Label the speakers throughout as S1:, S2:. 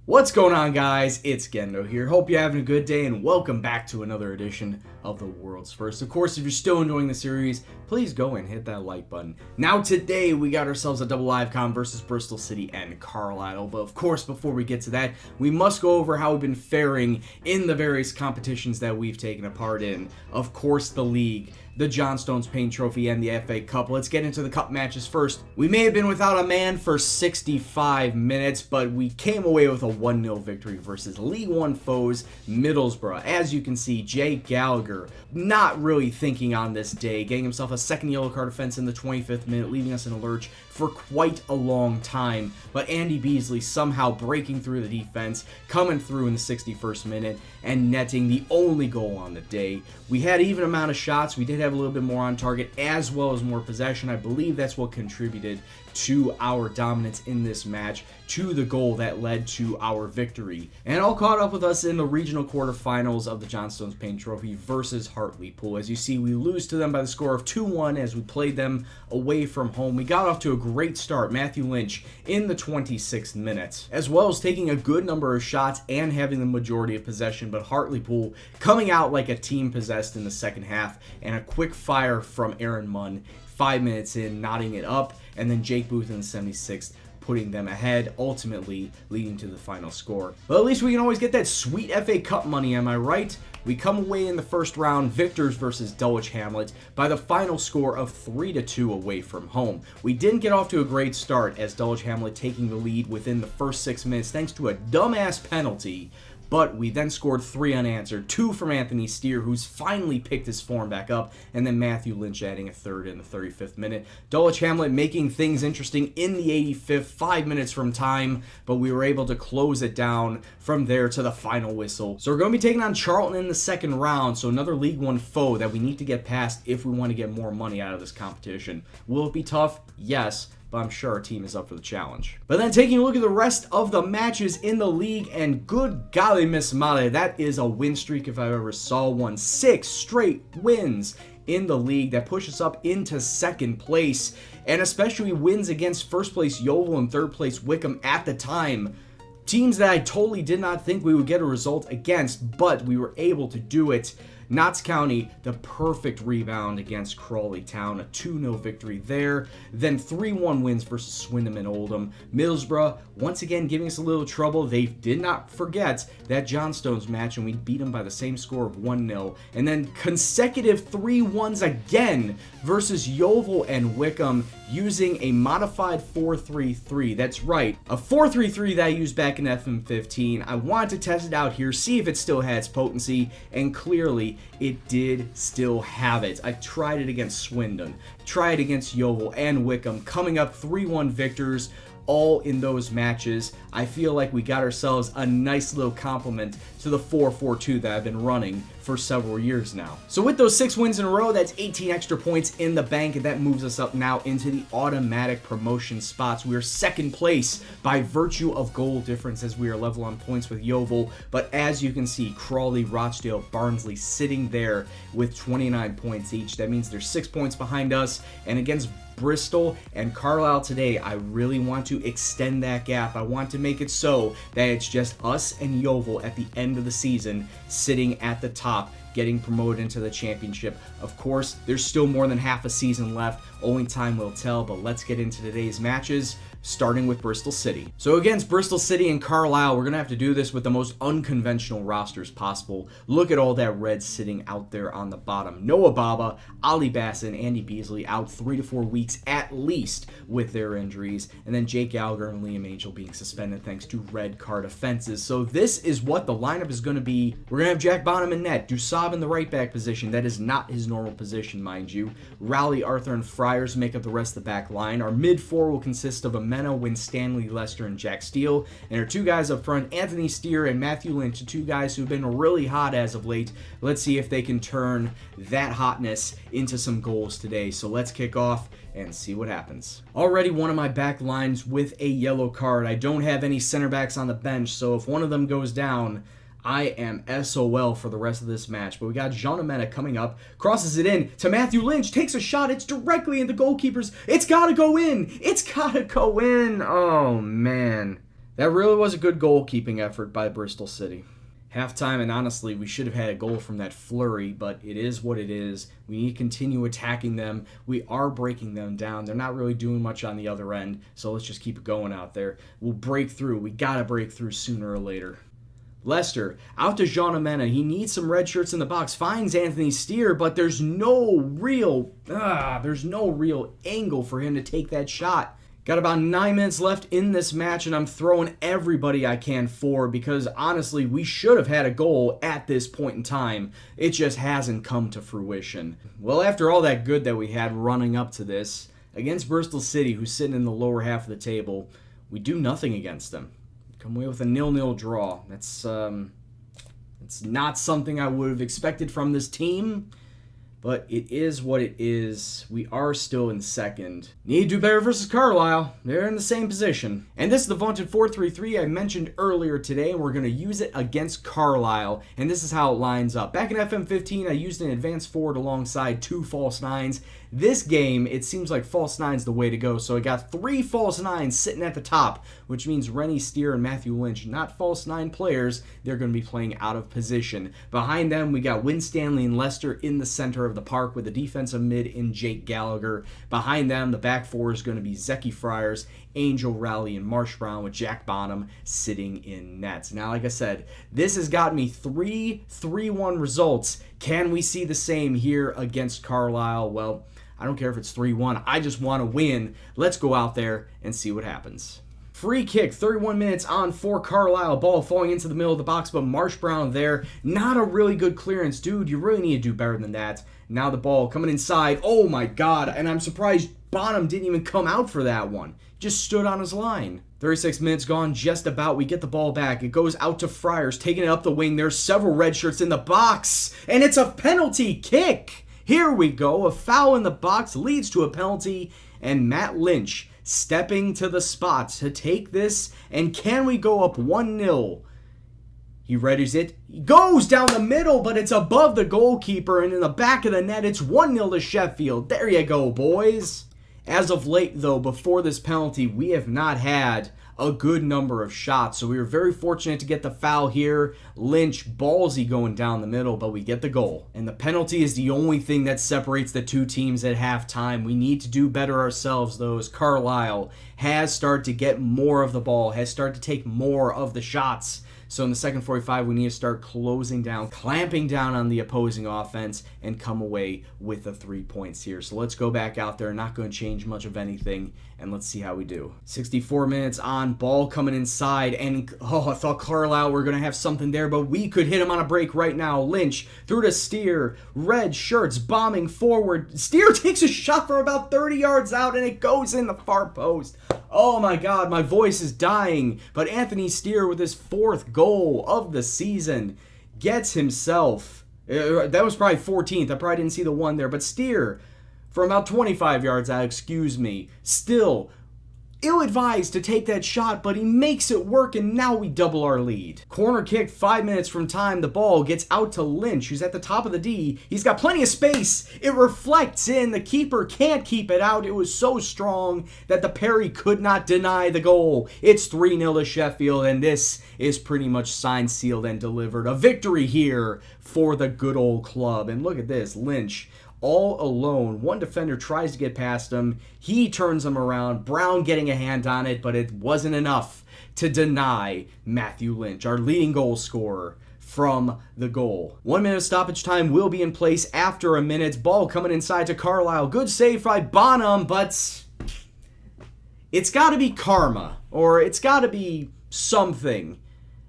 S1: What's going on, guys? It's Gendo here. Hope you're having a good day and welcome back to another edition of the World's First. Of course, if you're still enjoying the series, please go and hit that like button. Now today we got ourselves a double live com versus Bristol City and Carlisle. But of course, before we get to that, we must go over how we've been faring in the various competitions that we've taken a part in. Of course, the league, the John Stones Paint Trophy, and the FA Cup. Let's get into the cup matches first. We may have been without a man for 65 minutes, but we came away with a 1-0 victory versus League One foes Middlesbrough. As you can see, Jay Gallagher not really thinking on this day, getting himself a second yellow card offense in the 25th minute, leaving us in a lurch for quite a long time. But Andy Beasley somehow breaking through the defense, coming through in the 61st minute, and netting the only goal on the day. We had even amount of shots. We did have a little bit more on target as well as more possession. I believe that's what contributed to our dominance in this match, to the goal that led to our victory. And all caught up with us in the regional quarterfinals of the John Stones Paint Trophy versus Hartlepool. As you see, we lose to them by the score of 2-1 as we played them away from home. We got off to a great start, Matthew Lynch in the 26th minute, as well as taking a good number of shots and having the majority of possession, but Hartlepool coming out like a team possessed in the second half, and a quick fire from Aaron Munn 5 minutes in, knotting it up, and then Jake Booth in the 76th putting them ahead, ultimately leading to the final score. But at least we can always get that sweet FA Cup money, am I right? We come away in the first round victors versus Dulwich Hamlet by the final score of 3-2 away from home. We didn't get off to a great start, as Dulwich Hamlet taking the lead within the first 6 minutes thanks to a dumbass penalty. But we then scored 3 unanswered, 2 from Anthony Steer, who's finally picked his form back up, and then Matthew Lynch adding a third in the 35th minute. Dulwich Hamlet making things interesting in the 85th, 5 minutes from time, but we were able to close it down from there to the final whistle. So we're going to be taking on Charlton in the second round, so another League One foe that we need to get past if we want to get more money out of this competition. Will it be tough? Yes, but I'm sure our team is up for the challenge. But then taking a look at the rest of the matches in the league, and good golly miss male, that is a win streak if I ever saw one. 6 straight wins in the league that push us up into second place, and especially wins against first place Yeovil and third place Wickham at the time. Teams that I totally did not think we would get a result against, but we were able to do it. Notts County, the perfect rebound against Crawley Town, a 2-0 victory there. Then 3-1 wins versus Swindon and Oldham. Middlesbrough, once again giving us a little trouble. They did not forget that John Stones match, and we beat them by the same score of 1-0. And then consecutive 3-1s again versus Yeovil and Wickham, using a modified 4-3-3. That's right, a 4-3-3 that I used back in FM15. I wanted to test it out here, see if it still had its potency, and clearly it did still have it. I tried it against Swindon, tried it against Yeovil and Wickham, coming up 3-1 victors all in those matches. I feel like we got ourselves a nice little compliment to the 4-4-2 that I've been running for several years now. So with those 6 wins in a row, that's 18 extra points in the bank, and that moves us up now into the automatic promotion spots. We are second place by virtue of goal difference, as we are level on points with Yeovil. But as you can see, Crawley, Rochdale, Barnsley sitting there with 29 points each. That means they're 6 points behind us, and against Bristol and Carlisle today, I really want to extend that gap. I want to make it so that it's just us and Yeovil at the end of the season sitting at the top, getting promoted into the championship. Of course, there's still more than half a season left. Only time will tell, but let's get into today's matches, starting with Bristol City. So against Bristol City and Carlisle, we're going to have to do this with the most unconventional rosters possible. Look at all that red sitting out there on the bottom. Noah Baba, Ali Bassett, and Andy Beasley out 3 to 4 weeks at least with their injuries, and then Jake Gallagher and Liam Angel being suspended thanks to red card offenses. So this is what the lineup is going to be. We're going to have Jack Bonham in net, Dusab in the right back position. That is not his normal position, mind you. Rowley, Arthur, and Friars make up the rest of the back line. Our mid four will consist of Ameno, Winstanley, Lester, and Jack Steele. And our 2 guys up front, Anthony Steer and Matthew Lynch, the 2 guys who've been really hot as of late. Let's see if they can turn that hotness into some goals today. So let's kick off and see what happens. Already one of my back lines with a yellow card. I don't have any center backs on the bench, so if one of them goes down, I am SOL for the rest of this match. But we got Jean Amena coming up, crosses it in to Matthew Lynch, takes a shot, it's directly in the goalkeeper's. It's gotta go in! It's gotta go in! Oh, man. That really was a good goalkeeping effort by Bristol City. Halftime, and honestly, we should have had a goal from that flurry, but it is what it is. We need to continue attacking them. We are breaking them down. They're not really doing much on the other end, so let's just keep it going out there. We'll break through. We got to break through sooner or later. Leicester, out to Jean Amena. He needs some red shirts in the box. Finds Anthony Steer, but there's no real angle for him to take that shot. Got about 9 minutes left in this match, and I'm throwing everybody I can forward because, honestly, we should have had a goal at this point in time. It just hasn't come to fruition. Well, after all that good that we had running up to this, against Bristol City, who's sitting in the lower half of the table, we do nothing against them. Come away with a 0-0 draw. That's not something I would have expected from this team. But it is what it is. We are still in second. Need to do better versus Carlisle. They're in the same position. And this is the vaunted 4-3-3 I mentioned earlier today, and we're going to use it against Carlisle. And this is how it lines up. Back in FM15, I used an advanced forward alongside 2 false nines. This game, it seems like false nine's the way to go. So I got 3 false nines sitting at the top, which means Rennie Steer and Matthew Lynch, not false nine players. They're going to be playing out of position. Behind them, we got Winstanley and Leicester in the center of the park with the defensive mid in Jake Gallagher. Behind them, the back four is going to be Zeki Friars, Angel Rowley, and Marsh Brown with Jack Bonham sitting in nets. Now, like I said, this has got me 3-3-1 results. Can we see the same here against Carlisle? Well, I don't care if it's 3-1. I just want to win. Let's go out there and see what happens. Free kick, 31 minutes on for Carlisle. Ball falling into the middle of the box, but Marsh Brown there. Not a really good clearance. Dude, you really need to do better than that. Now the ball coming inside. Oh my god, and I'm surprised Bonham didn't even come out for that one. Just stood on his line. 36 minutes gone, just about. We get the ball back. It goes out to Friars, taking it up the wing. There's several red shirts in the box, and it's a penalty kick. Here we go. A foul in the box leads to a penalty, and Matt Lynch stepping to the spot to take this, and can we go up 1-0? He readies it. He goes down the middle, but it's above the goalkeeper, and in the back of the net, it's 1-0 to Sheffield. There you go, boys. As of late, though, before this penalty, we have not had a good number of shots, so we were very fortunate to get the foul here. Lynch, ballsy going down the middle, but we get the goal. And the penalty is the only thing that separates the two teams at halftime. We need to do better ourselves, though, as Carlisle has started to get more of the ball, has started to take more of the shots. So in the second 45, we need to start closing down, clamping down on the opposing offense, and come away with the 3 points here. So let's go back out there. Not going to change much of anything, and let's see how we do. 64 minutes on, ball coming inside, and I thought Carlisle were going to have something there, but we could hit him on a break right now. Lynch through to Steer, red shirts bombing forward. Steer takes a shot from about 30 yards out, and it goes in the far post. Oh my god, my voice is dying. But Anthony Steer with his 4th goal of the season gets himself, that was probably 14th, I probably didn't see the one there, but Steer from about 25 yards out, still ill-advised to take that shot, but he makes it work, and now we double our lead. Corner kick, 5 minutes from time. The ball gets out to Lynch, who's at the top of the D. He's got plenty of space. It reflects in. The keeper can't keep it out. It was so strong that the parry could not deny the goal. It's 3-0 to Sheffield, and this is pretty much signed, sealed, and delivered. A victory here for the good old club. And look at this, Lynch all alone. One defender tries to get past him. He turns him around. Brown getting a hand on it, but it wasn't enough to deny Matthew Lynch, our leading goal scorer, from the goal. 1 minute of stoppage time will be in place after a minute. Ball coming inside to Carlisle. Good save by Bonham, but it's got to be karma, or it's got to be something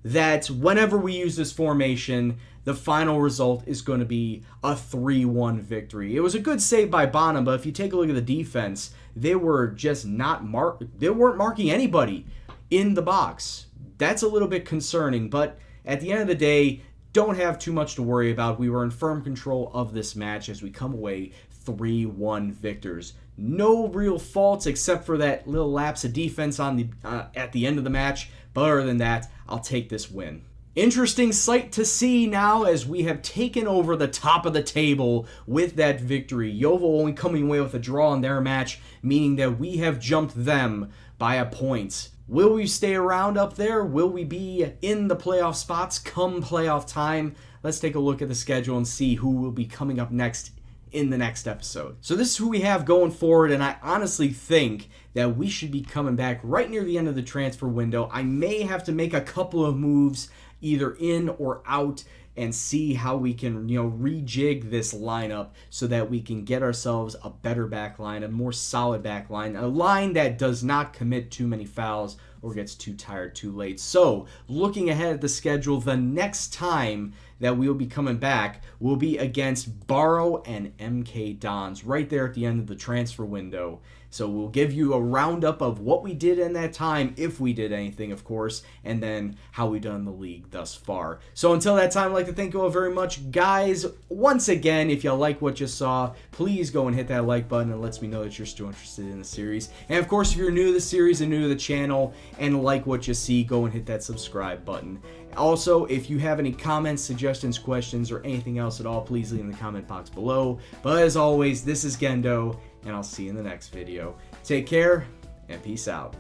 S1: that whenever we use this formation, the final result is going to be a 3-1 victory. It was a good save by Bonham, but if you take a look at the defense, they were just they weren't marking anybody in the box. That's a little bit concerning, but at the end of the day, don't have too much to worry about. We were in firm control of this match as we come away 3-1 victors. No real faults except for that little lapse of defense on the at the end of the match, but other than that, I'll take this win. Interesting sight to see now as we have taken over the top of the table with that victory. Yeovil only coming away with a draw in their match, meaning that we have jumped them by a point. Will we stay around up there? Will we be in the playoff spots come playoff time? Let's take a look at the schedule and see who will be coming up next in the next episode. So this is who we have going forward, and I honestly think that we should be coming back right near the end of the transfer window. I may have to make a couple of moves either in or out and see how we can, rejig this lineup so that we can get ourselves a better back line, a more solid back line, a line that does not commit too many fouls or gets too tired too late. So, looking ahead at the schedule, the next time that we'll be coming back will be against Barrow and MK Dons right there at the end of the transfer window. So we'll give you a roundup of what we did in that time, if we did anything, of course, and then how we done in the league thus far. So until that time, I'd like to thank you all very much. Guys, once again, if you like what you saw, please go and hit that like button. It lets me know that you're still interested in the series. And of course, if you're new to the series and new to the channel and like what you see, go and hit that subscribe button. Also, if you have any comments, suggestions, questions, or anything else at all, please leave in the comment box below. But as always, this is Gendo, and I'll see you in the next video. Take care, and peace out.